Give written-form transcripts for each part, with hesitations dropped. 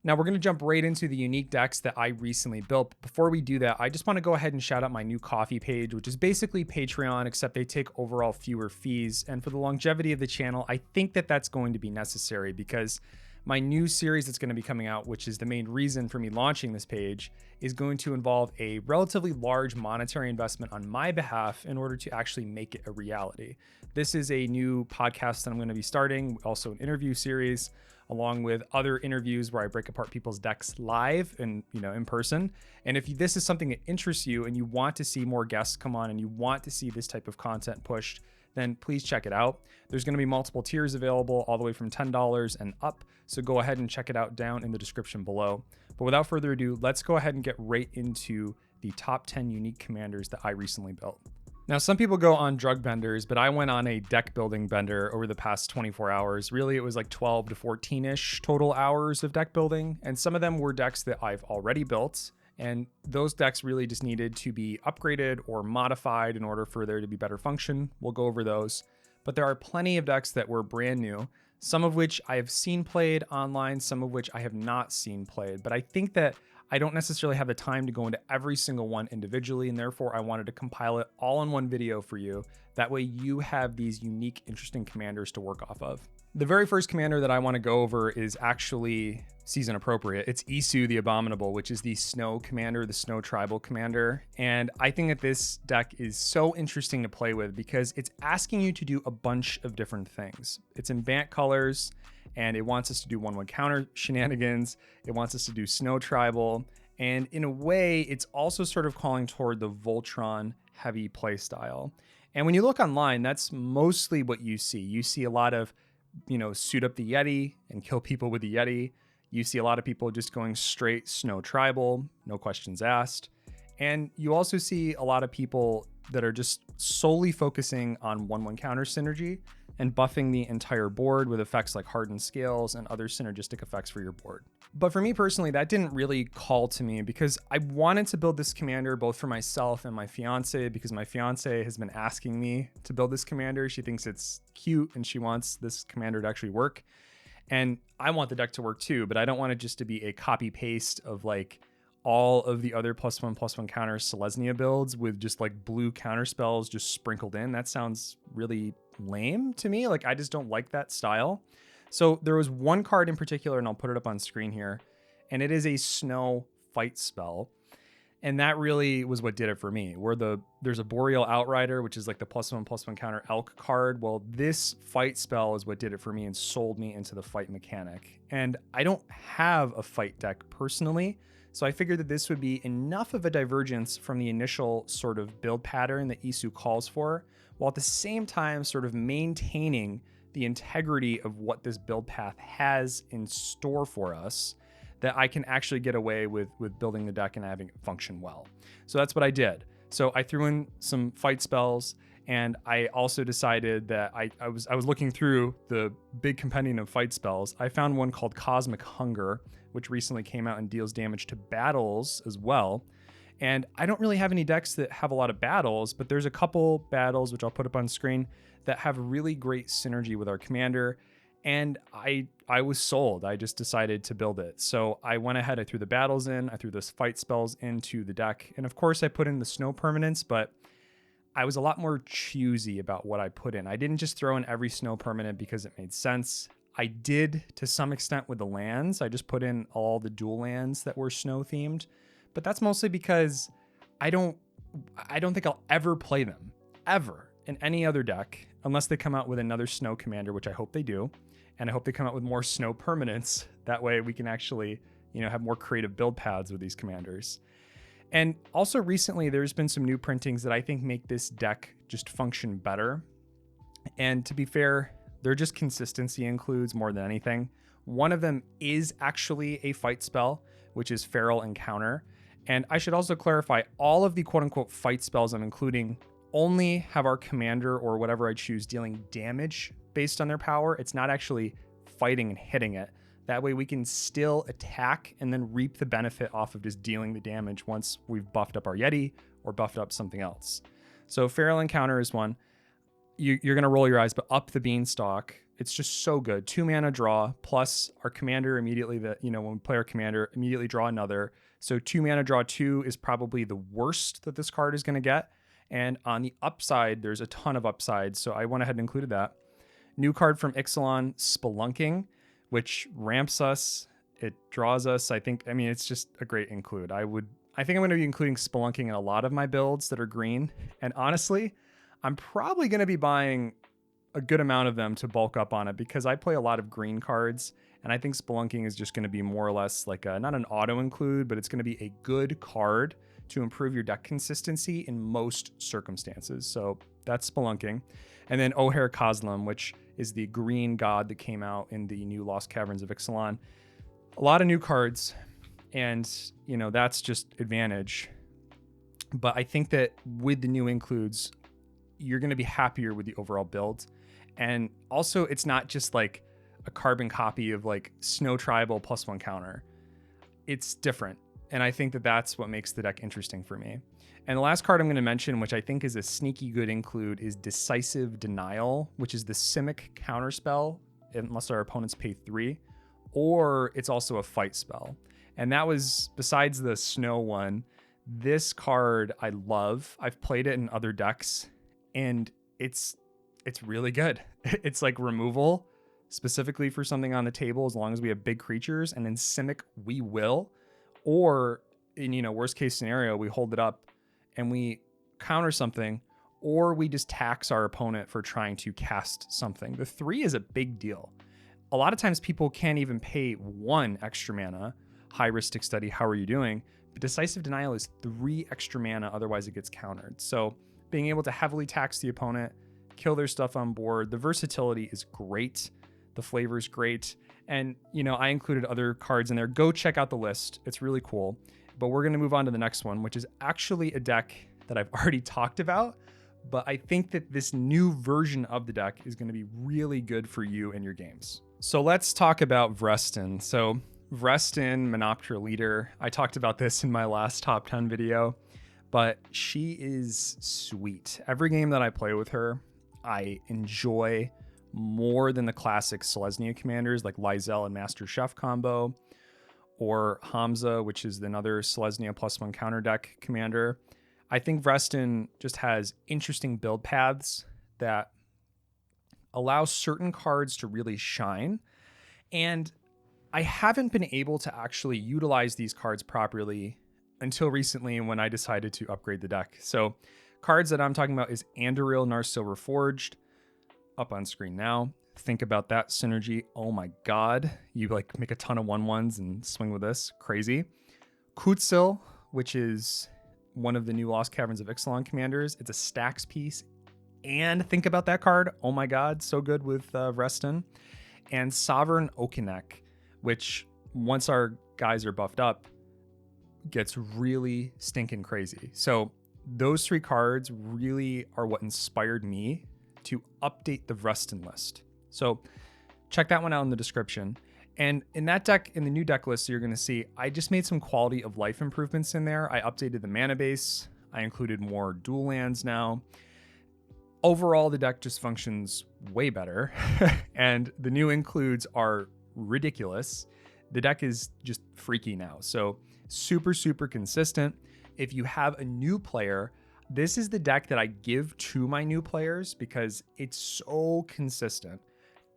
Now we're going to jump right into the unique decks that I recently built. Before we do that, I just want to go ahead and shout out my new coffee page, which is basically Patreon, except they take overall fewer fees. And for the longevity of the channel, I think that that's going to be necessary because my new series that's going to be coming out, which is the main reason for me launching this page, is going to involve a relatively large monetary investment on my behalf in order to actually make it a reality. This is a new podcast that I'm going to be starting, also an interview series, along with other interviews where I break apart people's decks live and, in person. And if this is something that interests you and you want to see more guests come on and you want to see this type of content pushed, then please check it out. There's going to be multiple tiers available all the way from $10 and up. So go ahead and check it out down in the description below. But without further ado, let's go ahead and get right into the top 10 unique commanders that I recently built. Now, some people go on drug benders, but I went on a deck building bender over the past 24 hours. Really, it was like 12 to 14-ish total hours of deck building. And some of them were decks that I've already built. And those decks really just needed to be upgraded or modified in order for there to be better function. We'll go over those. But there are plenty of decks that were brand new, some of which I have seen played online, some of which I have not seen played. But I think that I don't necessarily have the time to go into every single one individually, and therefore I wanted to compile it all in one video for you. That way you have these unique, interesting commanders to work off of. The very first commander that I want to go over is actually season appropriate. It's Isu the Abominable, which is the Snow commander, the Snow tribal commander. And I think that this deck is so interesting to play with because it's asking you to do a bunch of different things. It's in Bant colors, and it wants us to do 1/1 counter shenanigans. It wants us to do Snow tribal. And in a way, it's also sort of calling toward the Voltron heavy play style. And when you look online, that's mostly what you see. You see a lot of, suit up the Yeti and kill people with the Yeti. You see a lot of people just going straight Snow tribal, no questions asked. And you also see a lot of people that are just solely focusing on 1/1 counter synergy and buffing the entire board with effects like hardened scales and other synergistic effects for your board. But for me personally, that didn't really call to me because I wanted to build this commander both for myself and my fiance, because my fiance has been asking me to build this commander. She thinks it's cute and she wants this commander to actually work. And I want the deck to work too, but I don't want it just to be a copy paste of like all of the other +1/+1 counter Selesyna builds with just like blue counter spells just sprinkled in. That sounds really lame to me. Like, I just don't like that style. So there was one card in particular, and I'll put it up on screen here, and it is a Snow fight spell. And that really was what did it for me, where there's a Boreal Outrider, which is like the +1/+1 counter elk card. Well, this fight spell is what did it for me and sold me into the fight mechanic. And I don't have a fight deck personally, so I figured that this would be enough of a divergence from the initial sort of build pattern that Isu calls for, while at the same time sort of maintaining the integrity of what this build path has in store for us, that I can actually get away with building the deck and having it function well. So that's what I did. So I threw in some fight spells, and I also decided that I was looking through the big compendium of fight spells. I found one called Cosmic Hunger, which recently came out and deals damage to battles as well. And I don't really have any decks that have a lot of battles, but there's a couple battles, which I'll put up on screen, that have really great synergy with our commander. And I was sold. I just decided to build it. So I went ahead, I threw the battles in, I threw those fight spells into the deck. And of course I put in the Snow permanents, but I was a lot more choosy about what I put in. I didn't just throw in every Snow permanent because it made sense. I did to some extent with the lands. I just put in all the dual lands that were Snow themed, but that's mostly because I don't think I'll ever play them ever in any other deck unless they come out with another Snow commander, which I hope they do. And I hope they come out with more Snow permanents. That way we can actually, have more creative build paths with these commanders. And also recently, there's been some new printings that I think make this deck just function better. And to be fair, they're just consistency includes more than anything. One of them is actually a fight spell, which is Feral Encounter. And I should also clarify, all of the quote-unquote fight spells I'm including only have our commander or whatever I choose dealing damage based on their power. It's not actually fighting and hitting it. That way we can still attack and then reap the benefit off of just dealing the damage once we've buffed up our Yeti or buffed up something else. So Feral Encounter is one. You're going to roll your eyes, but Up the Beanstalk It's just so good. 2 mana draw plus our commander immediately when we play our commander, immediately draw another. So 2 mana draw 2 is probably the worst that this card is going to get. And on the upside, there's a ton of upsides. So I went ahead and included that. New card from Ixalan, Spelunking, which ramps us. It draws us. It's just a great include. I think I'm going to be including Spelunking in a lot of my builds that are green. And honestly, I'm probably going to be buying a good amount of them to bulk up on it because I play a lot of green cards, and I think Spelunking is just going to be more or less like not an auto include, but it's going to be a good card to improve your deck consistency in most circumstances. So that's Spelunking. And then Oher Kozlam, which is the green god that came out in the new Lost Caverns of Ixalan. A lot of new cards, and that's just advantage. But I think that with the new includes, you're going to be happier with the overall build. And also, it's not just like a carbon copy of like Snow Tribal +1 counter. It's different. And I think that that's what makes the deck interesting for me. And the last card I'm going to mention, which I think is a sneaky good include, is Decisive Denial, which is the Simic counterspell, unless our opponents pay 3, or it's also a fight spell. And that was, besides the snow one, this card I love. I've played it in other decks, and it's really good. It's like removal specifically for something on the table as long as we have big creatures, and in Simic we will, or in worst case scenario we hold it up and we counter something, or we just tax our opponent for trying to cast something. The 3 is a big deal. A lot of times people can't even pay 1 extra mana. High risk study, how are you doing? But Decisive Denial is 3 extra mana, otherwise it gets countered. So being able to heavily tax the opponent, kill their stuff on board, the versatility is great. The flavor is great. And, I included other cards in there. Go check out the list. It's really cool. But we're going to move on to the next one, which is actually a deck that I've already talked about. But I think that this new version of the deck is going to be really good for you and your games. So let's talk about Vrestin. So Vrestin, Menoptera leader. I talked about this in my last top 10 video, but she is sweet. Every game that I play with her, I enjoy more than the classic Selesyna commanders like Lysaga and Master Chef combo, or Hamza, which is another Selesyna +1 counter deck commander. I think Vrestin just has interesting build paths that allow certain cards to really shine. And I haven't been able to actually utilize these cards properly until recently when I decided to upgrade the deck. So cards that I'm talking about is Anduril Narsil Reforged, up on screen now. Think about that synergy. Oh my god. You like make a ton of 1/1s and swing with this. Crazy. Kutsil, which is one of the new Lost Caverns of Ixalan commanders. It's a stacks piece. And think about that card. Oh my god, so good with Vrestin. And Sovereign Okinek, which once our guys are buffed up, gets really stinking crazy. So those 3 cards really are what inspired me to update the Vrestin list. So check that one out in the description. And in that deck, in the new deck list, you're going to see, I just made some quality of life improvements in there. I updated the mana base. I included more dual lands now. Overall, the deck just functions way better. And the new includes are ridiculous. The deck is just freaky now. So super, super consistent. If you have a new player, this is the deck that I give to my new players because it's so consistent.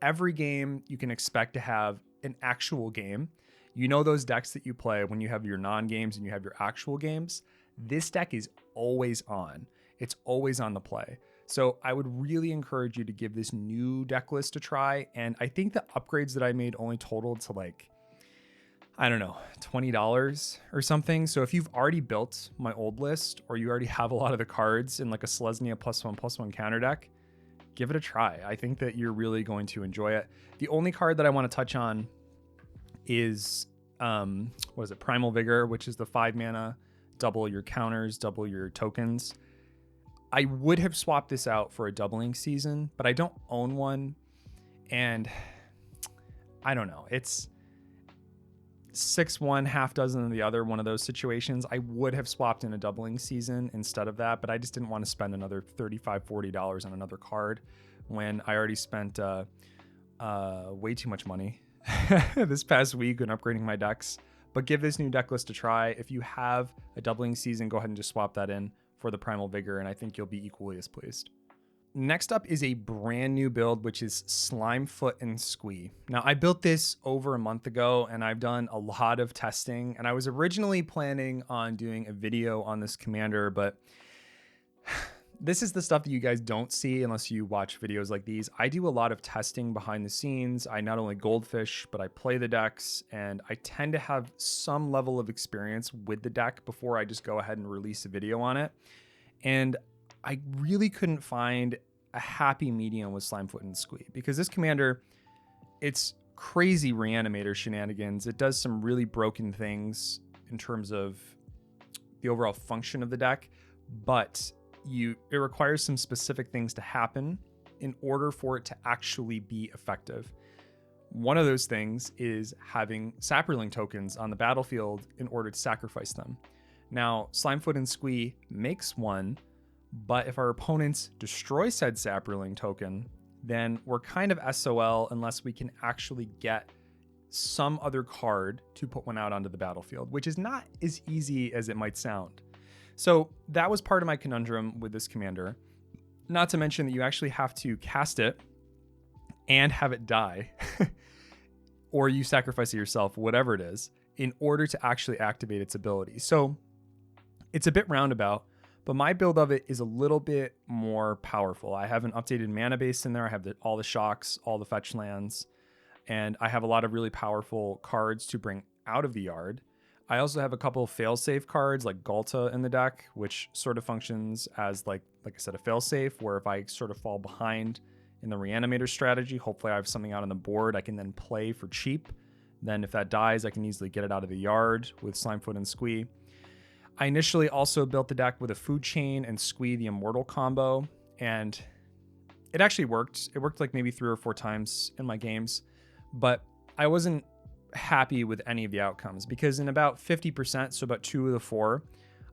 Every game you can expect to have an actual game. Those decks that you play when you have your non-games and you have your actual games. This deck is always on. It's always on the play. So I would really encourage you to give this new deck list a try. And I think the upgrades that I made only totaled to like, I don't know, $20 or something. So if you've already built my old list, or you already have a lot of the cards in like a Selesyna +1/+1 counter deck, give it a try. I think that you're really going to enjoy it. The only card that I want to touch on is, Primal Vigor, which is the 5 mana, double your counters, double your tokens. I would have swapped this out for a doubling season, but I don't own one. And I don't know. It's 6-1, half dozen of the other, one of those situations. I would have swapped in a doubling season instead of that, but I just didn't want to spend another $35-$40 on another card when I already spent way too much money this past week when upgrading my decks. But give this new deck list a try. If you have a doubling season, go ahead and just swap that in for the Primal Vigor, and I think you'll be equally as pleased. Next up is a brand new build, which is Slimefoot and Squee. Now, I built this over a month ago, and I've done a lot of testing, and I was originally planning on doing a video on this commander, but this is the stuff that you guys don't see unless you watch videos like these. I do a lot of testing behind the scenes. I not only goldfish, but I play the decks, and I tend to have some level of experience with the deck before I just go ahead and release a video on it. And I really couldn't find a happy medium with Slimefoot and Squee, because this commander, it's crazy Reanimator shenanigans. It does some really broken things in terms of the overall function of the deck, but it requires some specific things to happen in order for it to actually be effective. One of those things is having Saproling tokens on the battlefield in order to sacrifice them. Now, Slimefoot and Squee makes one, but if our opponents destroy said Saproling token, then we're kind of SOL unless we can actually get some other card to put one out onto the battlefield, which is not as easy as it might sound. So that was part of my conundrum with this commander. Not to mention that you actually have to cast it and have it die, or you sacrifice it yourself, whatever it is, in order to actually activate its ability. So it's a bit roundabout, but my build of it is a little bit more powerful. I have an updated mana base in there. I have all the shocks, all the fetch lands, and I have a lot of really powerful cards to bring out of the yard. I also have a couple of failsafe cards like Galta in the deck, which sort of functions as like I said, a failsafe, where if I sort of fall behind in the Reanimator strategy, hopefully I have something out on the board I can then play for cheap. Then if that dies, I can easily get it out of the yard with Slimefoot and Squee. I initially also built the deck with a Food Chain and Squee the Immortal combo, and it actually worked. It worked like maybe 3 or 4 times in my games, but I wasn't happy with any of the outcomes, because in about 50%, so about 2 of the 4,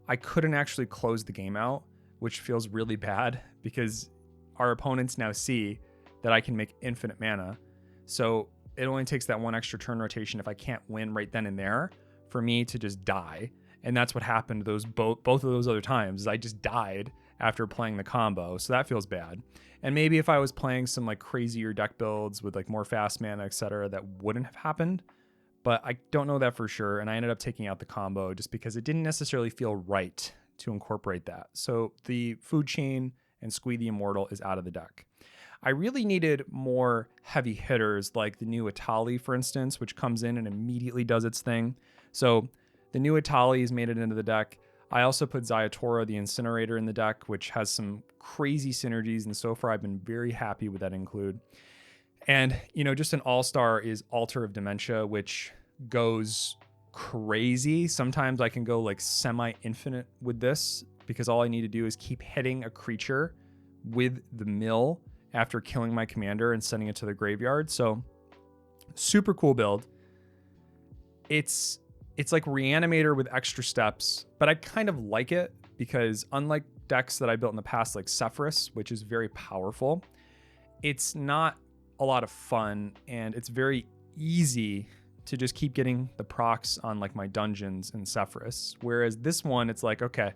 I couldn't actually close the game out, which feels really bad because our opponents now see that I can make infinite mana. So it only takes that 1 extra turn rotation if I can't win right then and there for me to just die. And that's what happened both of those other times, is I just died after playing the combo. So that feels bad. And maybe if I was playing some like crazier deck builds with like more fast mana, etc., that wouldn't have happened. But I don't know that for sure, and I ended up taking out the combo just because it didn't necessarily feel right to incorporate that. So the Food Chain and Squee the Immortal is out of the deck. I really needed more heavy hitters like the new Atali, for instance, which comes in and immediately does its thing. So the new Atali has made it into the deck. I also put Zayatora the Incinerator in the deck, which has some crazy synergies, and so far I've been very happy with that include. And, you know, just an all-star is Altar of Dementia, which goes crazy. Sometimes I can go like semi-infinite with this, because all I need to do is keep hitting a creature with the mill after killing my commander and sending it to the graveyard. So super cool build. It's like Reanimator with extra steps, but I kind of like it because unlike decks that I built in the past, like Sephiroth, which is very powerful, it's not a lot of fun, and it's very easy to just keep getting the procs on like my dungeons in Sephiroth. Whereas this one, it's like, okay,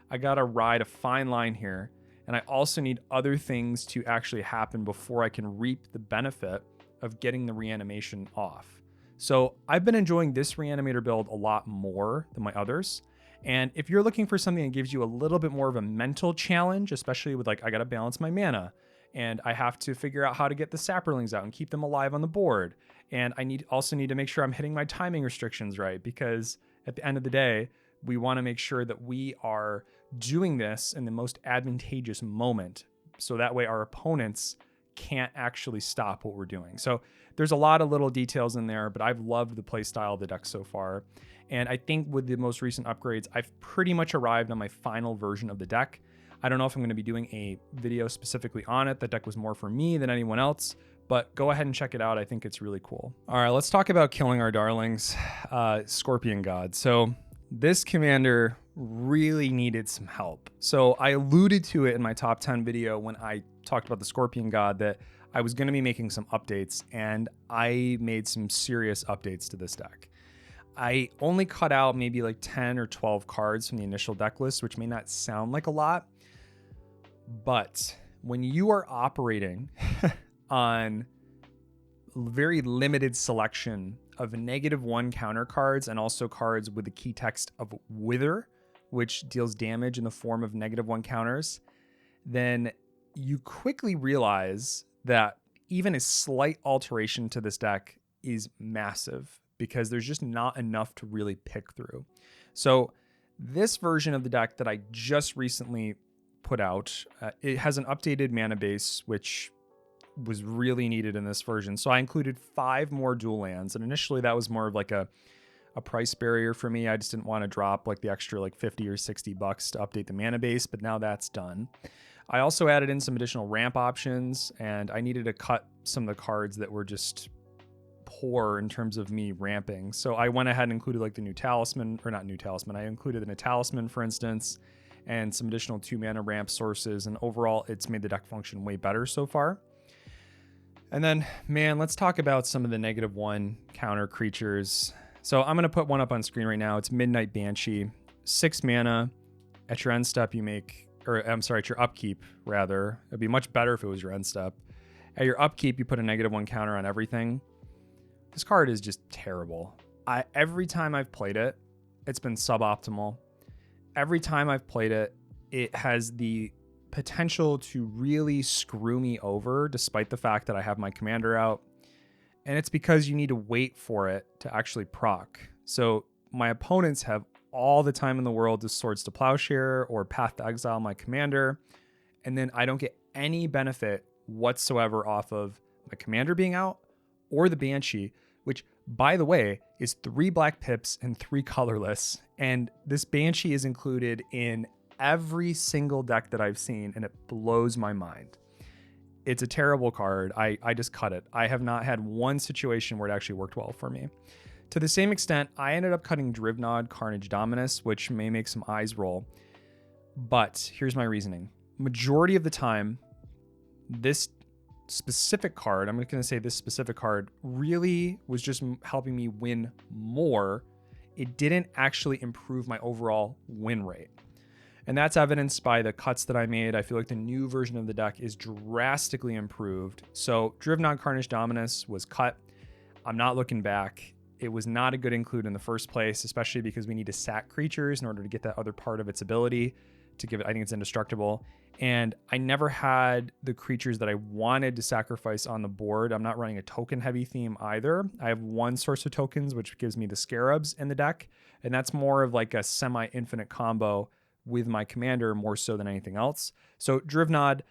I gotta ride a fine line here, and I also need other things to actually happen before I can reap the benefit of getting the reanimation off. So I've been enjoying this Reanimator build a lot more than my others. And if you're looking for something that gives you a little bit more of a mental challenge, especially with like, I gotta balance my mana, and I have to figure out how to get the Saprolings out and keep them alive on the board. And I also need to make sure I'm hitting my timing restrictions right, because at the end of the day, we want to make sure that we are doing this in the most advantageous moment, so that way our opponents can't actually stop what we're doing. So there's a lot of little details in there, but I've loved the play style of the deck so far. And I think with the most recent upgrades, I've pretty much arrived on my final version of the deck. I don't know if I'm going to be doing a video specifically on it. The deck was more for me than anyone else, but go ahead and check it out. I think it's really cool. All right, let's talk about killing our darlings, Scorpion God. So this commander really needed some help. So I alluded to it in my top 10 video when I talked about the Scorpion God, that I was going to be making some updates, and I made some serious updates to this deck. I only cut out maybe like 10 or 12 cards from the initial deck list, which may not sound like a lot, but when you are operating on very limited selection of -1 counter cards and also cards with the key text of Wither, which deals damage in the form of -1 counters, then you quickly realize that even a slight alteration to this deck is massive because there's just not enough to really pick through. So this version of the deck that I just recently put out, it has an updated mana base, which was really needed in this version. So I included 5 more dual lands, and initially that was more of like a price barrier for me. I just didn't want to drop like the extra like $50 or $60 to update the mana base, but now that's done. I also added in some additional ramp options, and I needed to cut some of the cards that were just poor in terms of me ramping. So I went ahead and included like the new talisman, or not new talisman, I included the talisman, for instance, and some additional 2 mana ramp sources, and overall it's made the deck function way better so far. And then, man, let's talk about some of the -1 counter creatures. So I'm going to put one up on screen right now. It's Midnight Banshee, 6 mana. At your end step, you make, or I'm sorry, at your upkeep, rather. It'd be much better if it was your end step. At your upkeep, you put a -1 counter on everything. This card is just terrible. Every time I've played it, it's been suboptimal. Every time I've played it, it has the potential to really screw me over, despite the fact that I have my commander out. And it's because you need to wait for it to actually proc. So my opponents have all the time in the world to Swords to Plowshare or Path to Exile my commander, and then I don't get any benefit whatsoever off of my commander being out or the Banshee, which, by the way, is 3 black pips and 3 colorless. And this Banshee is included in every single deck that I've seen, and it blows my mind. It's a terrible card. I just cut it. I have not had one situation where it actually worked well for me. To the same extent, I ended up cutting Drivnod Carnage Dominus, which may make some eyes roll. But here's my reasoning. Majority of the time, this specific card, I'm going to say this specific card, really was just helping me win more. It didn't actually improve my overall win rate. And that's evidenced by the cuts that I made. I feel like the new version of the deck is drastically improved. So Drivnod Carnage Dominus was cut. I'm not looking back. It was not a good include in the first place, especially because we need to sack creatures in order to get that other part of its ability to give it, I think it's indestructible. And I never had the creatures that I wanted to sacrifice on the board. I'm not running a token heavy theme either. I have 1 source of tokens, which gives me the Scarabs in the deck. And that's more of like a semi-infinite combo with my commander more so than anything else. So Drivnod,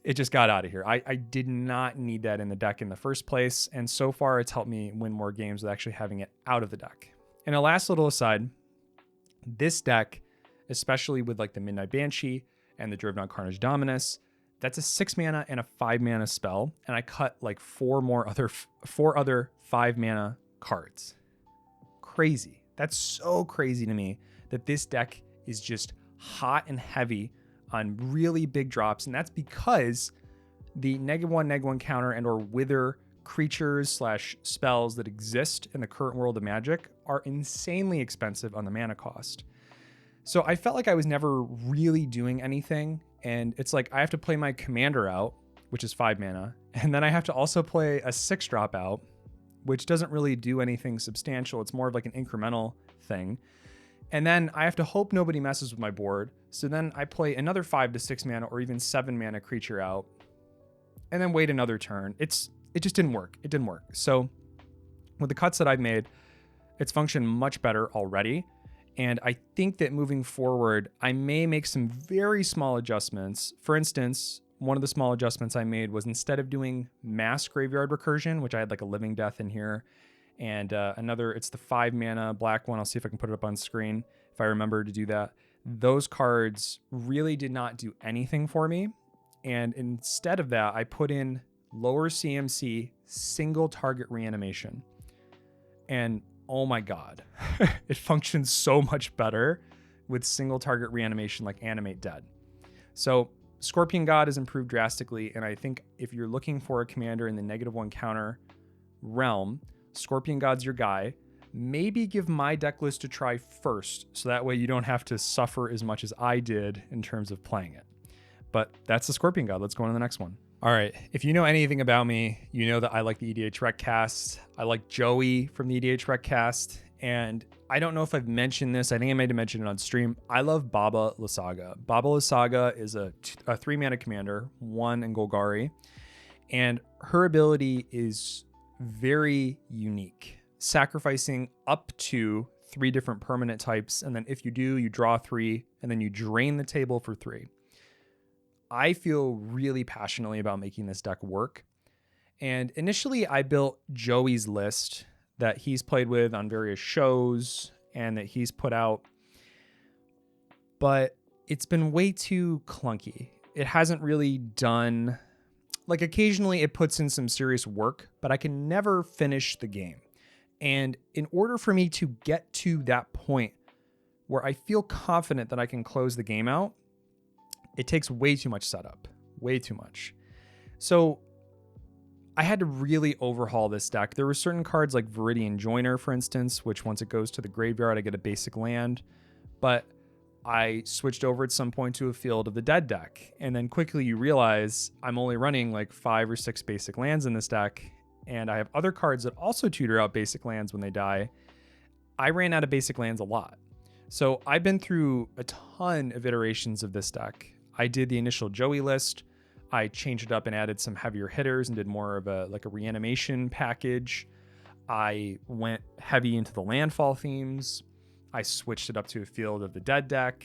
it just got out of here. I did not need that in the deck in the first place. And so far it's helped me win more games with actually having it out of the deck. And a last little aside, this deck, especially with like the Midnight Banshee and the Drivnod Carnage Dominus, that's a 6 mana and a 5 mana spell. And I cut like 4 other 5 mana cards. Crazy. That's so crazy to me that this deck is just hot and heavy on really big drops. And that's because the -1 counter and or Wither creatures / spells that exist in the current world of Magic are insanely expensive on the mana cost. So I felt like I was never really doing anything. And it's like I have to play my commander out, which is 5 mana. And then I have to also play a 6-drop out, which doesn't really do anything substantial. It's more of like an incremental thing. And then I have to hope nobody messes with my board. So then I play another 5 to 6 mana or even 7 mana creature out and then wait another turn. It just didn't work. It didn't work. So with the cuts that I've made, it's functioned much better already. And I think that moving forward, I may make some very small adjustments. For instance, one of the small adjustments I made was instead of doing mass graveyard recursion, which I had like a living death in here, and another, it's the 5 mana black one. I'll see if I can put it up on screen if I remember to do that. Those cards really did not do anything for me. And instead of that, I put in lower CMC, single target reanimation. And oh my God, it functions so much better with single target reanimation like Animate Dead. So Scorpion God has improved drastically, and I think if you're looking for a commander in the -1 counter realm, Scorpion God's your guy. Maybe give my deck list a try first, so that way you don't have to suffer as much as I did in terms of playing it. But that's the Scorpion God. Let's go on to the next one. All right, if you know anything about me, you know that I like the EDH Recast. I like Joey from the EDH Recast, and I don't know if I've mentioned this. I think I might have mentioned it on stream. I love Baba Lysaga. Baba Lysaga is a 3-mana commander, 1 in Golgari, and her ability is very unique, sacrificing up to 3 different permanent types, and then if you do, you draw 3, and then you drain the table for 3. I feel really passionately about making this deck work. And initially I built Joey's list that he's played with on various shows and that he's put out, but it's been way too clunky. It hasn't really done, like occasionally it puts in some serious work, but I can never finish the game. And in order for me to get to that point where I feel confident that I can close the game out, it takes way too much setup, way too much. So I had to really overhaul this deck. There were certain cards like Viridian Joiner, for instance, which once it goes to the graveyard, I get a basic land. But I switched over at some point to a Field of the Dead deck. And then quickly you realize I'm only running like 5 or 6 basic lands in this deck. And I have other cards that also tutor out basic lands when they die. I ran out of basic lands a lot. So I've been through a ton of iterations of this deck. I did the initial Joey list. I changed it up and added some heavier hitters and did more of a reanimation package. I went heavy into the landfall themes. I switched it up to a Field of the Dead deck.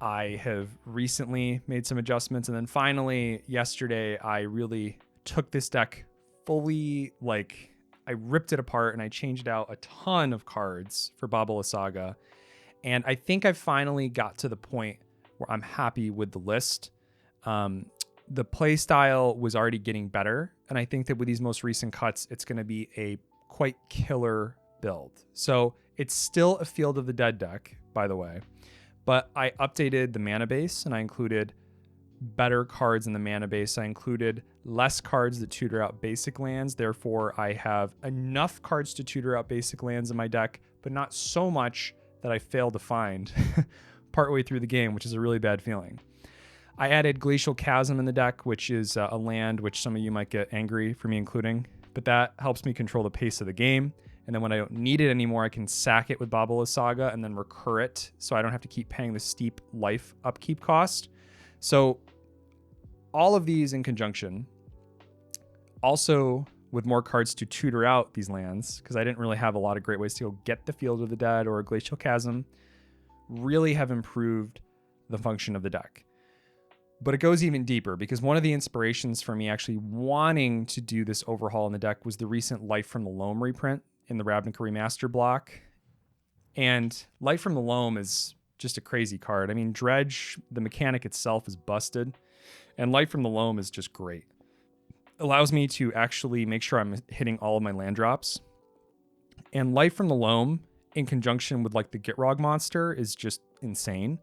I have recently made some adjustments. And then finally, yesterday, I really took this deck fully, I ripped it apart and I changed out a ton of cards for Baba Lysaga. And I think I finally got to the point where I'm happy with the list. The play style was already getting better, and I think that with these most recent cuts, it's going to be a quite killer build. So it's still a Field of the Dead deck, by the way, but I updated the mana base, and I included better cards in the mana base. I included less cards that tutor out basic lands. Therefore, I have enough cards to tutor out basic lands in my deck, but not so much that I failed to find partway through the game, which is a really bad feeling. I added Glacial Chasm in the deck, which is a land which some of you might get angry for me including, but that helps me control the pace of the game. And then when I don't need it anymore, I can sack it with Baba Lysaga and then recur it, so I don't have to keep paying the steep life upkeep cost. So all of these in conjunction, also with more cards to tutor out these lands, because I didn't really have a lot of great ways to go get the Field of the Dead or a Glacial Chasm, really have improved the function of the deck. But it goes even deeper, because one of the inspirations for me actually wanting to do this overhaul in the deck was the recent Life from the Loam reprint in the Ravnica Remaster block. And Life from the Loam is just a crazy card. I mean, Dredge, the mechanic itself is busted, and Life from the Loam is just great. It allows me to actually make sure I'm hitting all of my land drops. And Life from the Loam, in conjunction with like the Gitrog monster, is just insane.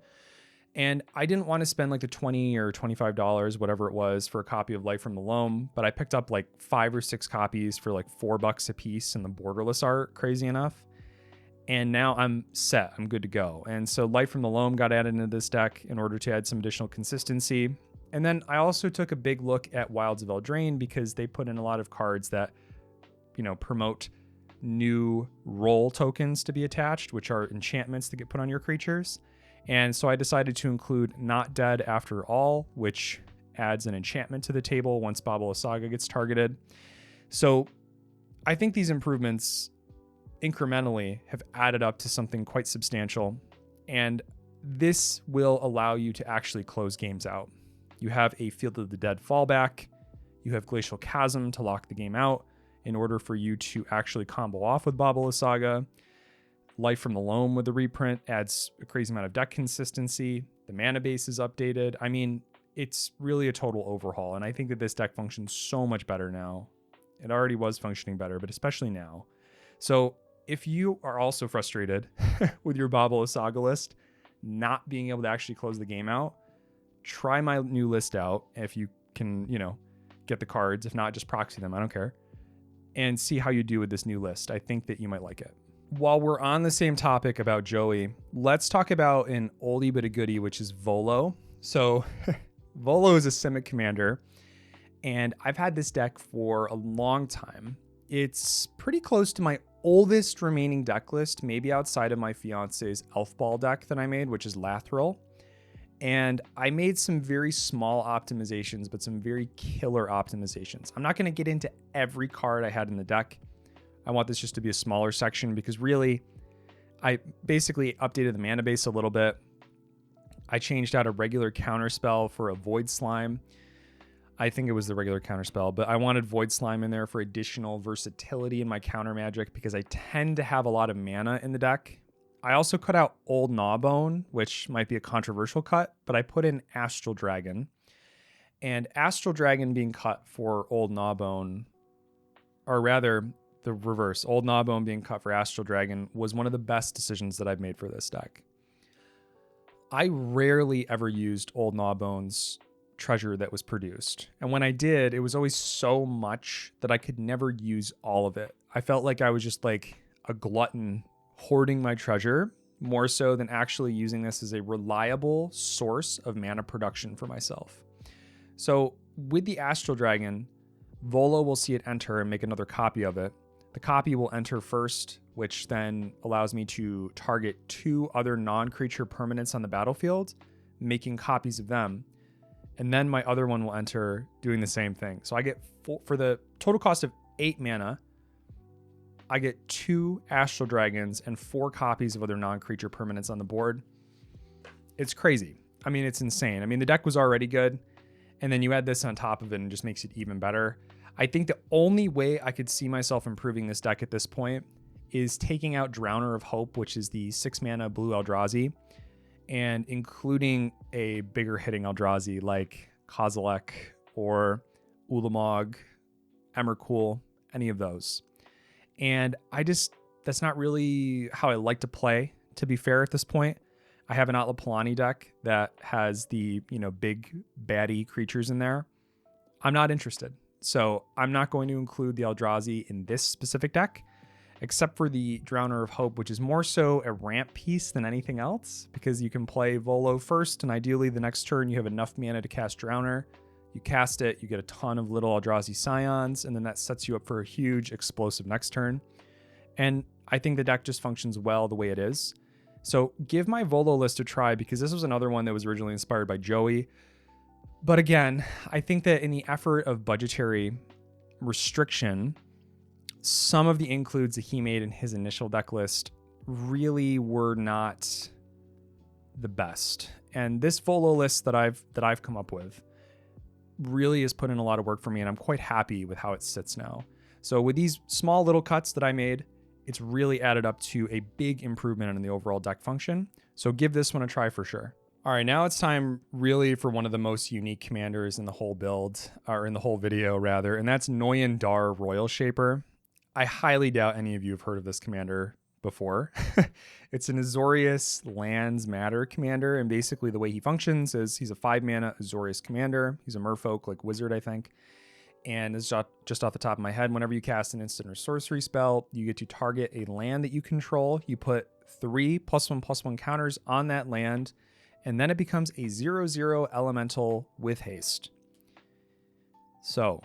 And I didn't want to spend like the $20 or $25, whatever it was, for a copy of Life from the Loam, but I picked up like 5 or 6 copies for like $4 a piece in the borderless art, crazy enough. And now I'm set, I'm good to go. And so Life from the Loam got added into this deck in order to add some additional consistency. And then I also took a big look at Wilds of Eldraine, because they put in a lot of cards that, you know, promote new role tokens to be attached, which are enchantments that get put on your creatures. And so I decided to include Not Dead After All, which adds an enchantment to the table once Baba Lysaga gets targeted. So I think these improvements incrementally have added up to something quite substantial. And this will allow you to actually close games out. You have a Field of the Dead fallback. You have Glacial Chasm to lock the game out in order for you to actually combo off with Baba Lysaga. Life from the Loam with the reprint adds a crazy amount of deck consistency. The mana base is updated. I mean, it's really a total overhaul, and I think that this deck functions so much better now. It already was functioning better, but especially now. So if you are also frustrated with your Baba Lysaga list not being able to actually close the game out, try my new list out if you can, get the cards. If not, just proxy them. I don't care. And see how you do with this new list. I think that you might like it. While we're on the same topic about Joey, let's talk about an oldie but a goodie, which is Volo. So Volo is a Simic commander, and I've had this deck for a long time. It's pretty close to my oldest remaining deck list, maybe outside of my fiance's Elf Ball deck that I made, which is Lathril. And I made some very small optimizations, but some very killer optimizations. I'm not going to get into every card I had in the deck. I want this just to be a smaller section because really, I basically updated the mana base a little bit. I changed out a regular counterspell for a Void Slime. I think it was the regular counterspell, but I wanted Void Slime in there for additional versatility in my counter magic because I tend to have a lot of mana in the deck. I also cut out Old Gnawbone, which might be a controversial cut, but I put in Astral Dragon. And Astral Dragon being cut for Old Gnawbone, or rather the reverse, Old Gnawbone being cut for Astral Dragon was one of the best decisions that I've made for this deck. I rarely ever used Old Gnawbone's treasure that was produced. And when I did, it was always so much that I could never use all of it. I felt like I was just like a glutton hoarding my treasure more so than actually using this as a reliable source of mana production for myself. So with the Astral Dragon, Volo will see it enter and make another copy of it. The copy will enter first, which then allows me to target 2 other non-creature permanents on the battlefield, making copies of them. And then my other one will enter doing the same thing. So I get, for the total cost of 8 mana, I get 2 Astral Dragons and 4 copies of other non-creature permanents on the board. It's crazy. I mean, it's insane. I mean, the deck was already good, and then you add this on top of it and it just makes it even better. I think the only way I could see myself improving this deck at this point is taking out Drowner of Hope, which is the 6 mana blue Eldrazi, and including a bigger hitting Eldrazi like Kozilek or Ulamog, Emrakul, any of those. And that's not really how I like to play, to be fair at this point. I have an Atla Palani deck that has the, big baddie creatures in there. I'm not interested. So I'm not going to include the Eldrazi in this specific deck, except for the Drowner of Hope, which is more so a ramp piece than anything else, because you can play Volo first, and ideally the next turn you have enough mana to cast Drowner. You cast it, you get a ton of little Eldrazi Scions, and then that sets you up for a huge explosive next turn. And I think the deck just functions well the way it is. So give my Volo list a try, because this was another one that was originally inspired by Joey. But again, I think that in the effort of budgetary restriction, some of the includes that he made in his initial deck list really were not the best. And this Volo list that I've come up with really has put in a lot of work for me, and I'm quite happy with how it sits now. So with these small little cuts that I made, it's really added up to a big improvement in the overall deck function. So give this one a try for sure. All right, now it's time really for one of the most unique commanders in the whole build, or in the whole video rather, and that's Noyan Dar Royal Shaper. I highly doubt any of you have heard of this commander before. It's an Azorius lands matter commander, and basically the way he functions is he's a 5 mana Azorius commander. He's a merfolk like wizard, I think. And it's just off the top of my head, whenever you cast an instant or sorcery spell, you get to target a land that you control. You put 3 +1/+1 counters on that land, and then it becomes a 0/0 elemental with haste. So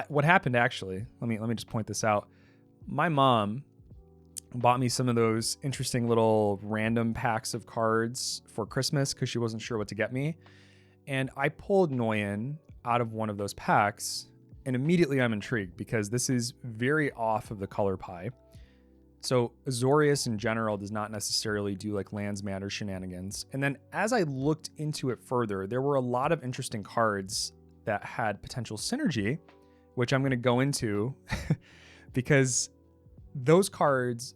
what happened actually, let me just point this out. My mom bought me some of those interesting little random packs of cards for Christmas because she wasn't sure what to get me. And I pulled Noyan out of one of those packs, and immediately I'm intrigued because this is very off of the color pie. So Azorius in general does not necessarily do like lands matter shenanigans. And then as I looked into it further, there were a lot of interesting cards that had potential synergy, which I'm going to go into because those cards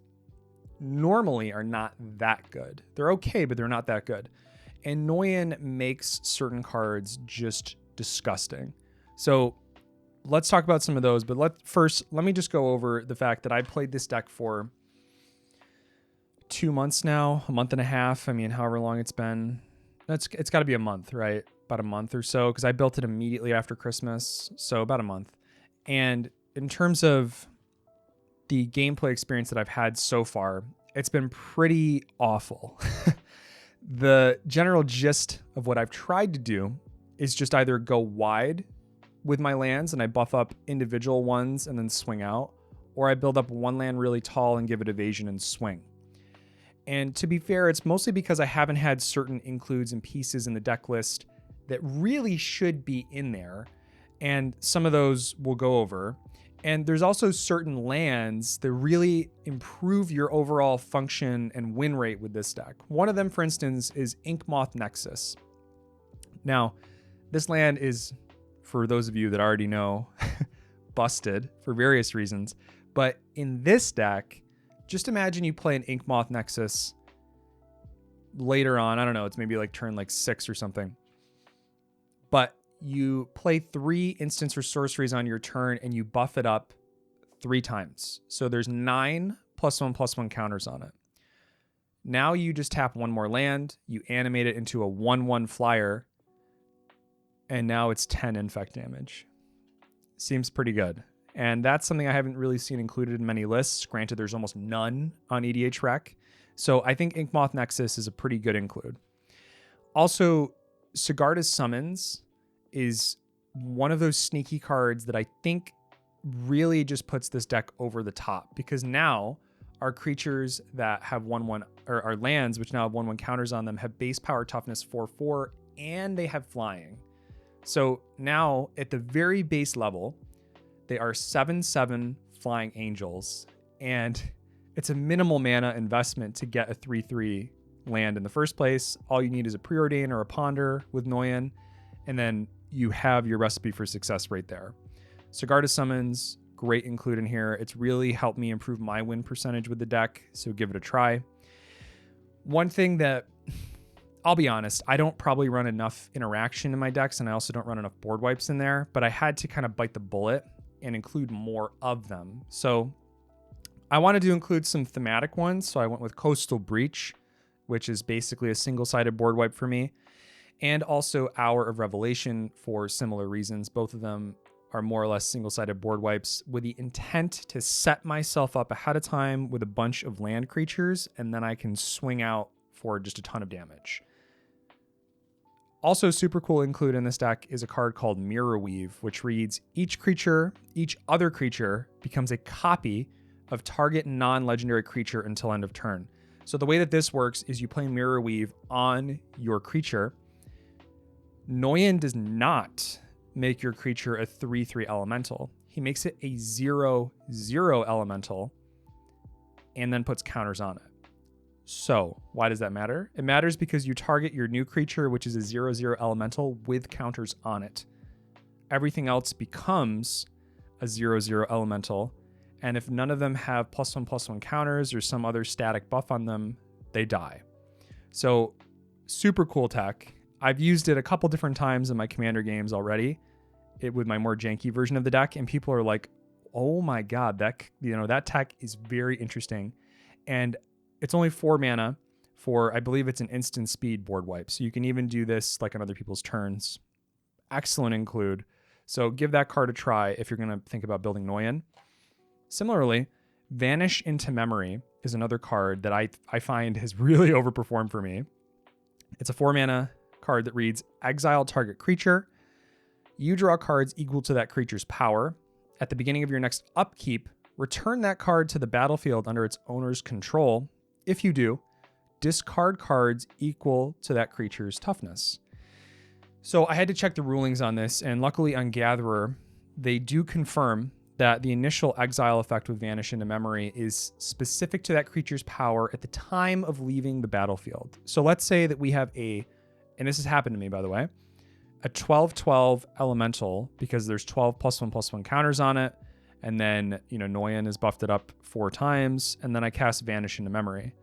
normally are not that good. They're okay, but they're not that good. And Noyan makes certain cards just disgusting. So let's talk about some of those, but let me just go over the fact that I played this deck for 2 months now, a month and a half. I mean, however long it's been. It's got to be a month, right? About a month or so, because I built it immediately after Christmas. So about a month. And in terms of the gameplay experience that I've had so far, it's been pretty awful. The general gist of what I've tried to do is just either go wide with my lands and I buff up individual ones and then swing out, or I build up one land really tall and give it evasion and swing. And to be fair, it's mostly because I haven't had certain includes and pieces in the deck list that really should be in there. And some of those we'll go over. And there's also certain lands that really improve your overall function and win rate with this deck. One of them, for instance, is Inkmoth Nexus. Now, this land is, for those of you that already know, busted for various reasons. But in this deck, just imagine you play an Inkmoth Nexus later on. I don't know, it's maybe like turn like 6 or something. But you play 3 instants or sorceries on your turn and you buff it up 3 times. So there's 9 +1/+1 counters on it. Now you just tap one more land, you animate it into a 1/1 flyer, and now it's 10 infect damage. Seems pretty good. And that's something I haven't really seen included in many lists. Granted, there's almost none on EDH Rec. So I think Inkmoth Nexus is a pretty good include. Also, Sigarda's Summons is one of those sneaky cards that I think really just puts this deck over the top, because now our creatures that have 1/1, or our lands which now have 1/1 counters on them, have base power toughness 4/4 and they have flying. So now at the very base level, they are 7/7 flying angels, and it's a minimal mana investment to get a 3/3 land in the first place. All you need is a Preordain or a Ponder with Noyan, and then you have your recipe for success right there. Sigarda's Summons, great include in here. It's really helped me improve my win percentage with the deck, so give it a try. One thing that, I'll be honest, I don't probably run enough interaction in my decks, and I also don't run enough board wipes in there, but I had to kind of bite the bullet and include more of them. So I wanted to include some thematic ones, so I went with Coastal Breach, which is basically a single-sided board wipe for me, and also Hour of Revelation for similar reasons. Both of them are more or less single-sided board wipes with the intent to set myself up ahead of time with a bunch of land creatures, and then I can swing out for just a ton of damage. Also super cool include in this deck is a card called Mirror Weave, which reads, each other creature becomes a copy of target non-legendary creature until end of turn. So the way that this works is you play Mirror Weave on your creature. Noyan does not make your creature a 3/3 elemental. He makes it a 0/0 elemental and then puts counters on it. So why does that matter? It matters because you target your new creature, which is a 0/0 elemental, with counters on it. Everything else becomes a 0/0 elemental. And if none of them have +1/+1 counters or some other static buff on them, they die. So super cool tech. I've used it a couple different times in my Commander games already, with my more janky version of the deck, and people are like, "Oh my god, that tech is very interesting." And it's only 4 mana for, I believe it's an instant speed board wipe, so you can even do this like on other people's turns. Excellent include. So give that card a try if you're going to think about building Noyan. Similarly, Vanish into Memory is another card that I find has really overperformed for me. It's a 4 mana card that reads, exile target creature. You draw cards equal to that creature's power. At the beginning of your next upkeep, return that card to the battlefield under its owner's control. If you do, discard cards equal to that creature's toughness. So I had to check the rulings on this, and luckily on Gatherer, they do confirm that the initial exile effect with Vanish into Memory is specific to that creature's power at the time of leaving the battlefield. So let's say that we have and this has happened to me, by the way, a 12/12 elemental, because there's 12 +1/+1 counters on it, and then, Noyan is buffed it up 4 times, and then I cast Vanish into Memory.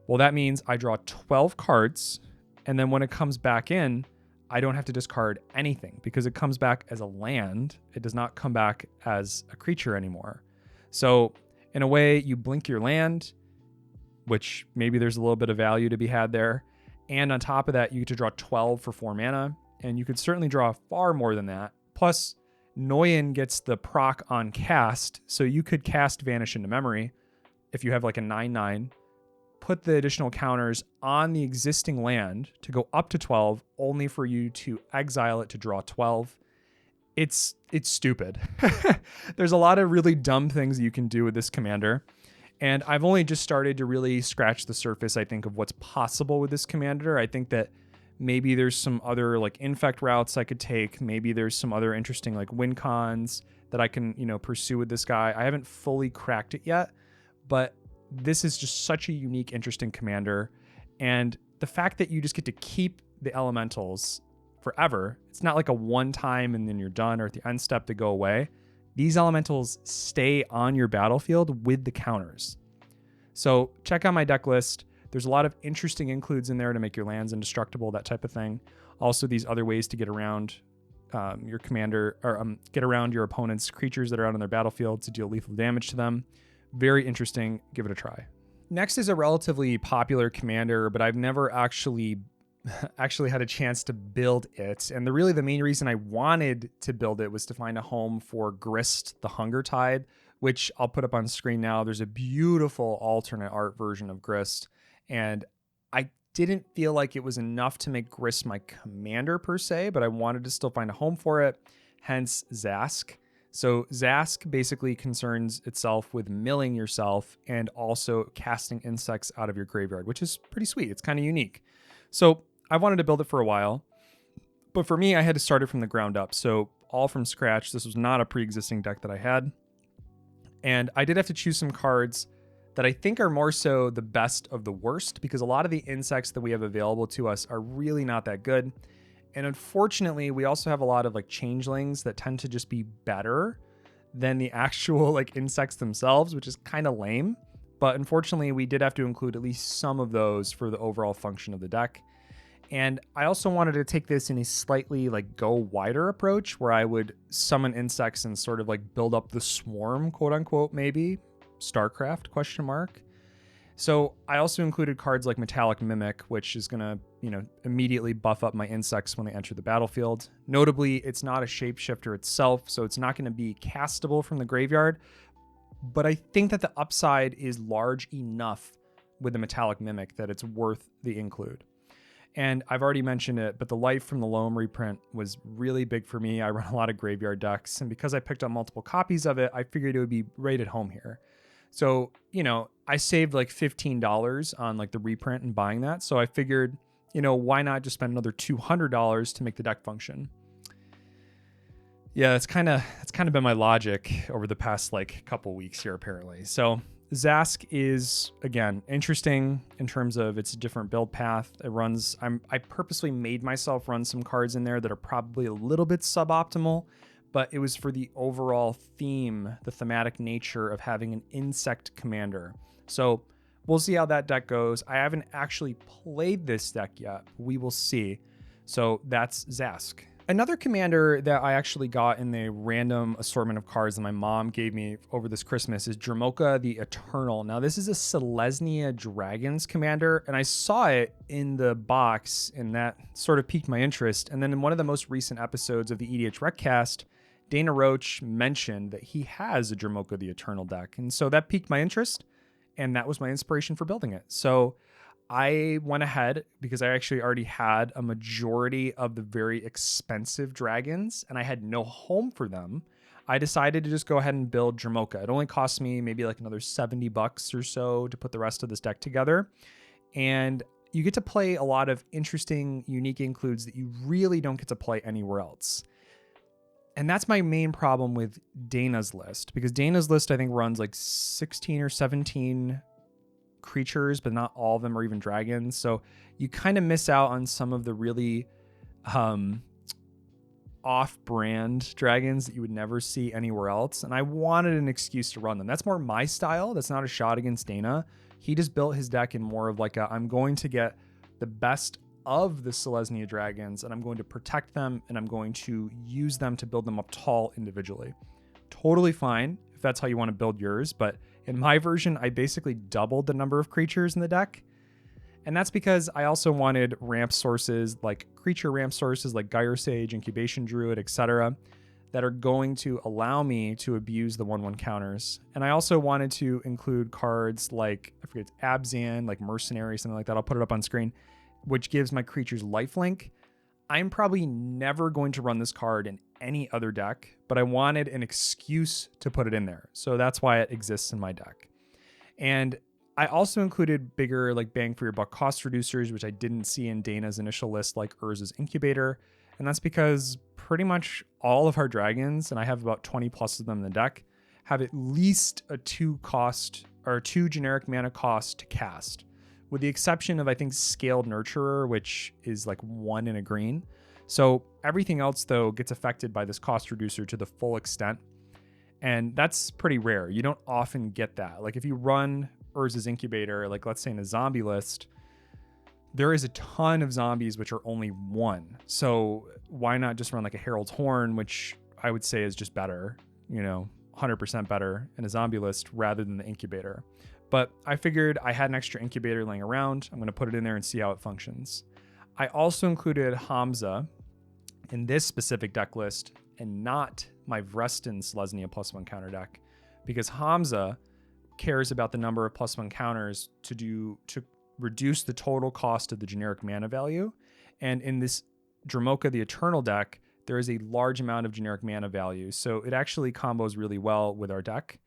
Well, that means I draw 12 cards, and then when it comes back in, I don't have to discard anything because it comes back as a land. It does not come back as a creature anymore. So in a way, you blink your land, which maybe there's a little bit of value to be had there. And on top of that, you get to draw 12 for 4 mana, and you could certainly draw far more than that. Plus, Noyan gets the proc on cast, so you could cast Vanish into Memory if you have like a 9/9, put the additional counters on the existing land to go up to 12, only for you to exile it to draw 12. It's stupid. There's a lot of really dumb things you can do with this commander. And I've only just started to really scratch the surface, I think, of what's possible with this commander. I think that maybe there's some other like infect routes I could take. Maybe there's some other interesting like wincons that I can, pursue with this guy. I haven't fully cracked it yet, but this is just such a unique, interesting commander. And the fact that you just get to keep the elementals forever, it's not like a one time and then you're done, or at the end step to go away. These elementals stay on your battlefield with the counters. So check out my deck list. There's a lot of interesting includes in there to make your lands indestructible, that type of thing. Also, these other ways to get around your commander, or get around your opponent's creatures that are out on their battlefield to deal lethal damage to them. Very interesting. Give it a try. Next is a relatively popular commander, but I've never actually had a chance to build it. And the main reason I wanted to build it was to find a home for Grist, the Hunger Tide, which I'll put up on screen now. There's a beautiful alternate art version of Grist, and I didn't feel like it was enough to make Grist my commander per se, but I wanted to still find a home for it, hence Zask. So Zask basically concerns itself with milling yourself and also casting insects out of your graveyard, which is pretty sweet. It's kind of unique. So I wanted to build it for a while, but for me, I had to start it from the ground up. So all from scratch. This was not a pre-existing deck that I had. And I did have to choose some cards that I think are more so the best of the worst, because a lot of the insects that we have available to us are really not that good. And unfortunately, we also have a lot of like changelings that tend to just be better than the actual like insects themselves, which is kind of lame. But unfortunately, we did have to include at least some of those for the overall function of the deck. And I also wanted to take this in a slightly like go wider approach, where I would summon insects and sort of like build up the swarm, quote unquote, maybe StarCraft ? So I also included cards like Metallic Mimic, which is going to, immediately buff up my insects when they enter the battlefield. Notably, it's not a shapeshifter itself, so it's not going to be castable from the graveyard. But I think that the upside is large enough with the Metallic Mimic that it's worth the include. And I've already mentioned it, but the Life from the Loam reprint was really big for me. I run a lot of graveyard decks, and because I picked up multiple copies of it, I figured it would be right at home here. So, I saved like $15 on like the reprint and buying that. So I figured, why not just spend another $200 to make the deck function? Yeah, that's kind of been my logic over the past like couple weeks here, apparently. So Zask is, again, interesting in terms of its different build path. I purposely made myself run some cards in there that are probably a little bit suboptimal, but it was for the overall theme, the thematic nature of having an insect commander. So we'll see how that deck goes. I haven't actually played this deck yet. We will see. So that's Zask. Another commander that I actually got in the random assortment of cards that my mom gave me over this Christmas is Dromoka the Eternal. Now, this is a Selesyna Dragons commander, and I saw it in the box, and that sort of piqued my interest. And then in one of the most recent episodes of the EDH Recast, Dana Roach mentioned that he has a Dromoka the Eternal deck. And so that piqued my interest, and that was my inspiration for building it. So I went ahead, because I actually already had a majority of the very expensive dragons and I had no home for them. I decided to just go ahead and build Dromoka. It only cost me maybe like another $70 or so to put the rest of this deck together. And you get to play a lot of interesting, unique includes that you really don't get to play anywhere else. And that's my main problem with Dana's list, because Dana's list, I think, runs like 16 or 17 creatures, but not all of them are even dragons. So you kind of miss out on some of the really off-brand dragons that you would never see anywhere else. And I wanted an excuse to run them. That's more my style. That's not a shot against Dana. He just built his deck in more of like I'm going to get the best of the Selesyna dragons, and I'm going to protect them, and I'm going to use them to build them up tall individually. Totally fine if that's how you want to build yours, but In my version, I basically doubled the number of creatures in the deck. And that's because I also wanted ramp sources, like creature ramp sources like Gyre Sage, Incubation Druid, etc., that are going to allow me to abuse the 1/1 counters. And I also wanted to include cards like, I forget, Abzan, like Mercenary, something like that. I'll put it up on screen, which gives my creatures lifelink. I'm probably never going to run this card in any other deck, but I wanted an excuse to put it in there. So that's why it exists in my deck. And I also included bigger, like bang for your buck cost reducers, which I didn't see in Dana's initial list, like Urza's Incubator. And that's because pretty much all of our dragons, and I have about 20 plus of them in the deck, have at least a 2 generic mana cost to cast, with the exception of, I think, Scaled Nurturer, which is like 1 in a green. So everything else, though, gets affected by this cost reducer to the full extent. And that's pretty rare. You don't often get that. Like if you run Urza's Incubator, like let's say in a zombie list, there is a ton of zombies which are only 1. So why not just run like a Herald's Horn, which I would say is just better, 100% better in a zombie list rather than the Incubator. But I figured I had an extra Incubator laying around. I'm going to put it in there and see how it functions. I also included Hamza in this specific deck list and not my Vrestin Selesyna +1 counter deck, because Hamza cares about the number of +1 counters to reduce the total cost of the generic mana value. And in this Dromoka the Eternal deck, there is a large amount of generic mana value. So it actually combos really well with our deck.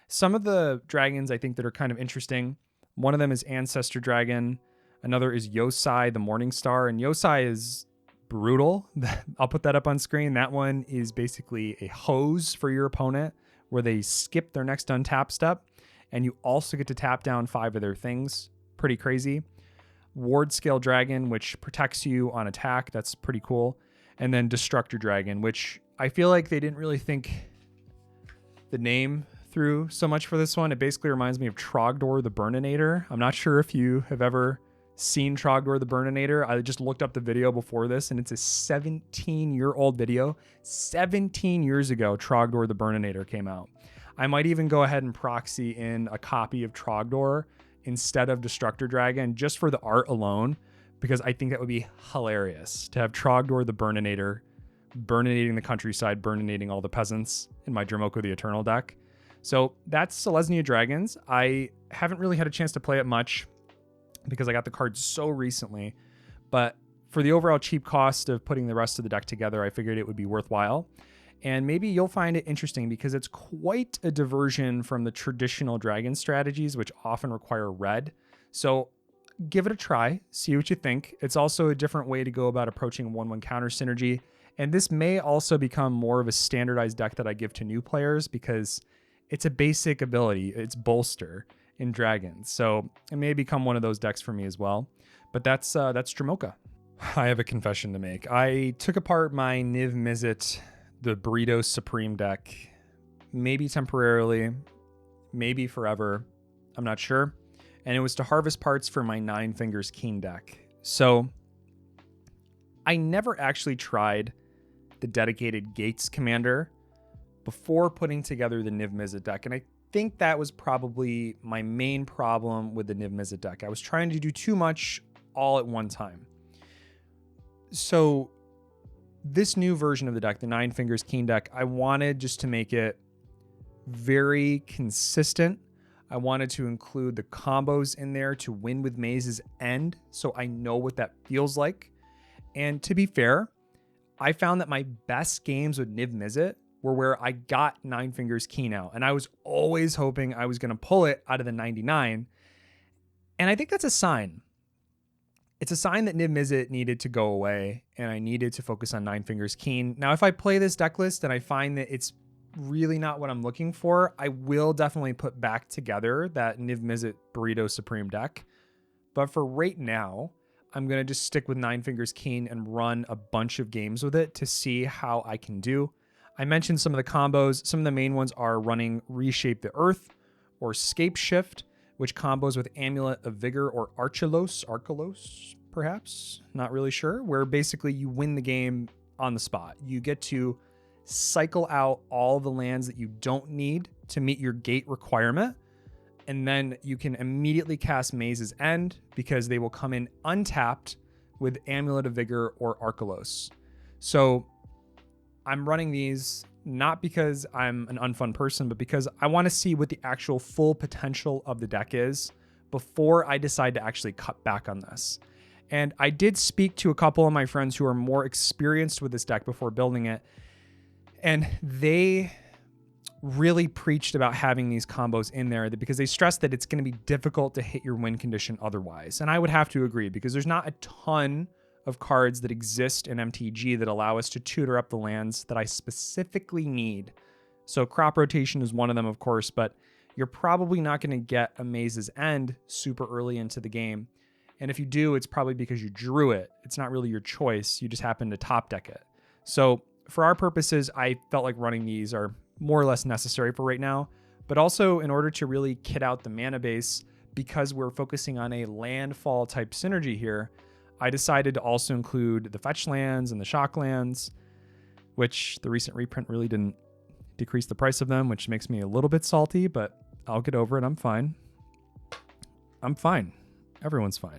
Some of the dragons I think that are kind of interesting. One of them is Ancestor Dragon. Another is Yosai the Morning Star. And Yosai is brutal. I'll put that up on screen. That one is basically a hose for your opponent where they skip their next untap step. And you also get to tap down 5 of their things. Pretty crazy. Ward Scale Dragon, which protects you on attack. That's pretty cool. And then Destructor Dragon, which I feel like they didn't really think the name through so much for this one. It basically reminds me of Trogdor the Burninator. I'm not sure if you have ever seen Trogdor the Burninator. I just looked up the video before this, and it's a 17-year-old video. 17 years ago, Trogdor the Burninator came out. I might even go ahead and proxy in a copy of Trogdor instead of Destructor Dragon, just for the art alone, because I think that would be hilarious to have Trogdor the Burninator burninating the countryside, burninating all the peasants in my Dromoka the Eternal deck. So that's Selesyna Dragons. I haven't really had a chance to play it much because I got the card so recently, but for the overall cheap cost of putting the rest of the deck together, I figured it would be worthwhile. And maybe you'll find it interesting because it's quite a diversion from the traditional dragon strategies, which often require red. So give it a try, see what you think. It's also a different way to go about approaching 1/1 counter synergy. And this may also become more of a standardized deck that I give to new players because it's a basic ability. It's bolster in dragons. So it may become one of those decks for me as well. But that's Dromoka. I have a confession to make. I took apart my Niv Mizzet, the Burrito Supreme deck, maybe temporarily, maybe forever. I'm not sure. And it was to harvest parts for my 9 Fingers Keene deck. So I never actually tried the dedicated Gates commander before putting together the Niv Mizzet deck. And I think that was probably my main problem with the Niv Mizzet deck. I was trying to do too much all at one time. So this new version of the deck, the 9 Fingers Keene deck, I wanted just to make it very consistent. I wanted to include the combos in there to win with Maze's End, so I know what that feels like. And to be fair, I found that my best games with Niv Mizzet were where I got 9 Fingers Keene out, and I was always hoping I was going to pull it out of the 99. And I think that's a sign. It's a sign that Niv Mizzet needed to go away, and I needed to focus on 9 Fingers Keene. Now, if I play this deck list and I find that it's really not what I'm looking for, I will definitely put back together that Niv Mizzet Burrito Supreme deck. But for right now, I'm going to just stick with 9 Fingers Keene and run a bunch of games with it to see how I can do. I mentioned some of the combos. Some of the main ones are running Reshape the Earth or Scape Shift, which combos with Amulet of Vigor or Archelos, perhaps, not really sure, where basically you win the game on the spot. You get to cycle out all the lands that you don't need to meet your gate requirement. And then you can immediately cast Maze's End because they will come in untapped with Amulet of Vigor or Arkelos. So I'm running these not because I'm an unfun person, but because I want to see what the actual full potential of the deck is before I decide to actually cut back on this. And I did speak to a couple of my friends who are more experienced with this deck before building it, and they really preached about having these combos in there because they stressed that it's going to be difficult to hit your win condition otherwise. And I would have to agree because there's not a ton of cards that exist in MTG that allow us to tutor up the lands that I specifically need. So crop rotation is one of them, of course, but you're probably not going to get a Maze's End super early into the game. And if you do, it's probably because you drew it. It's not really your choice. You just happen to top deck it. So for our purposes, I felt like running these are more or less necessary for right now, but also in order to really kit out the mana base, because we're focusing on a landfall type synergy here, I decided to also include the fetch lands and the shock lands, which the recent reprint really didn't decrease the price of them, which makes me a little bit salty, but I'll get over it. I'm fine. I'm fine. Everyone's fine.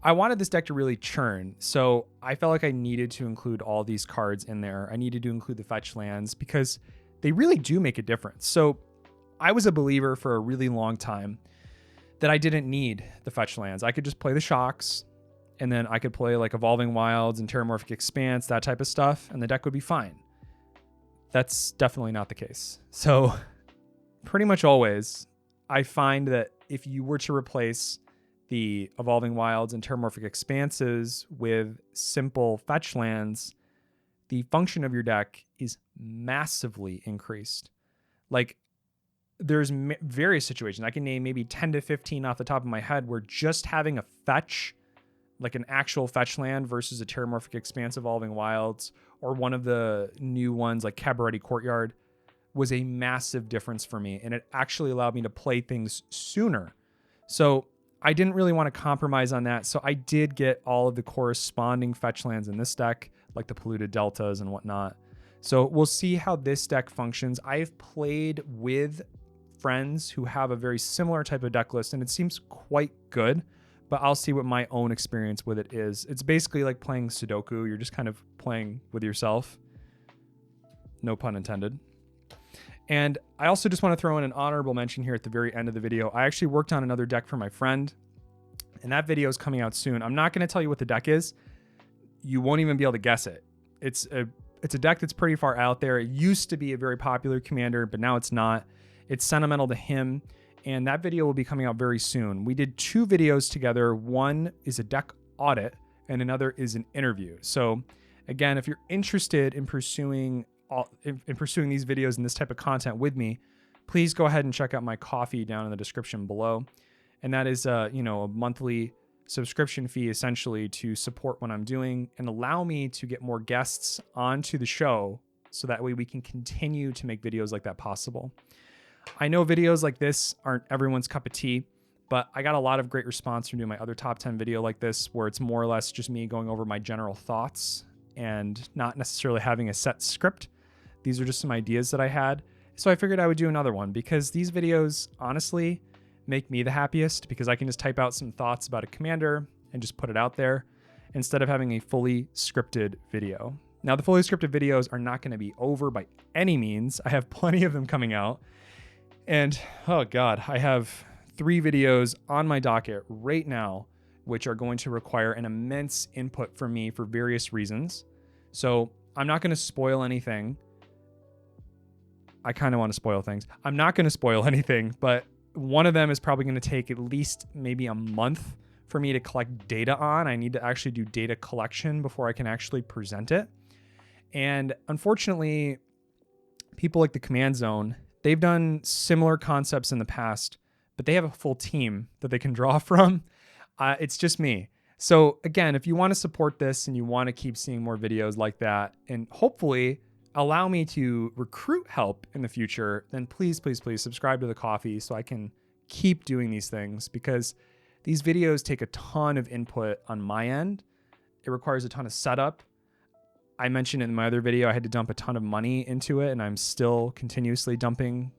I wanted this deck to really churn, so I felt like I needed to include all these cards in there. I needed to include the fetch lands because they really do make a difference. So I was a believer for a really long time that I didn't need the fetch lands. I could just play the shocks, and then I could play like Evolving Wilds and Terramorphic Expanse, that type of stuff, and the deck would be fine. That's definitely not the case. So pretty much always, I find that if you were to replace the Evolving Wilds and Terramorphic Expanses with simple fetch lands, the function of your deck is massively increased. Like, there's various situations. I can name maybe 10 to 15 off the top of my head where just having a fetch, like an actual fetch land versus a Terramorphic Expanse Evolving Wilds, or one of the new ones like Cabaretti Courtyard, was a massive difference for me. And it actually allowed me to play things sooner. So I didn't really want to compromise on that. So I did get all of the corresponding fetch lands in this deck, like the Polluted Deltas and whatnot. So we'll see how this deck functions. I've played with friends who have a very similar type of deck list, and it seems quite good, but I'll see what my own experience with it is. It's basically like playing Sudoku. You're just kind of playing with yourself. No pun intended. And I also just want to throw in an honorable mention here at the very end of the video. I actually worked on another deck for my friend, and that video is coming out soon. I'm not going to tell you what the deck is. You won't even be able to guess it. It's a deck that's pretty far out there. It used to be a very popular commander, but now it's not. It's sentimental to him, and that video will be coming out very soon. We did 2 videos together. One is a deck audit, and another is an interview. So again, if you're interested in pursuing these videos and this type of content with me, please go ahead and check out my Ko-fi down in the description below. And that is a monthly subscription fee essentially to support what I'm doing and allow me to get more guests onto the show so that way we can continue to make videos like that possible. I know videos like this aren't everyone's cup of tea, but I got a lot of great response from doing my other top 10 video like this, where it's more or less just me going over my general thoughts and not necessarily having a set script. These are just some ideas that I had. So I figured I would do another one because these videos honestly make me the happiest because I can just type out some thoughts about a commander and just put it out there instead of having a fully scripted video. Now, the fully scripted videos are not going to be over by any means. I have plenty of them coming out. And oh God, I have 3 videos on my docket right now, which are going to require an immense input from me for various reasons. So I'm not going to spoil anything. I kind of want to spoil things. I'm not going to spoil anything, but one of them is probably going to take at least maybe a month for me to collect data on. I need to actually do data collection before I can actually present it. And unfortunately, people like the Command Zone, they've done similar concepts in the past, but they have a full team that they can draw from. It's just me. So again, if you want to support this and you want to keep seeing more videos like that and hopefully allow me to recruit help in the future, then please, please, please subscribe to the Ko-fi so I can keep doing these things, because these videos take a ton of input on my end. It requires a ton of setup. I mentioned in my other video, I had to dump a ton of money into it, and I'm still continuously dumping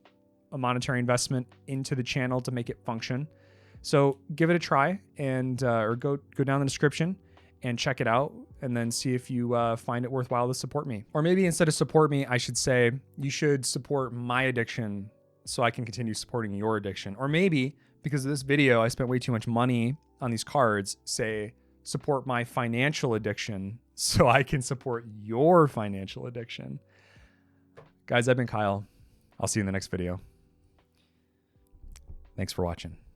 a monetary investment into the channel to make it function. So give it a try, and or go down the description and check it out, and then see if you find it worthwhile to support me. Or maybe instead of support me, I should say you should support my addiction so I can continue supporting your addiction. Or maybe because of this video, I spent way too much money on these cards, say support my financial addiction so I can support your financial addiction. Guys, I've been Kyle. I'll see you in the next video. Thanks for watching.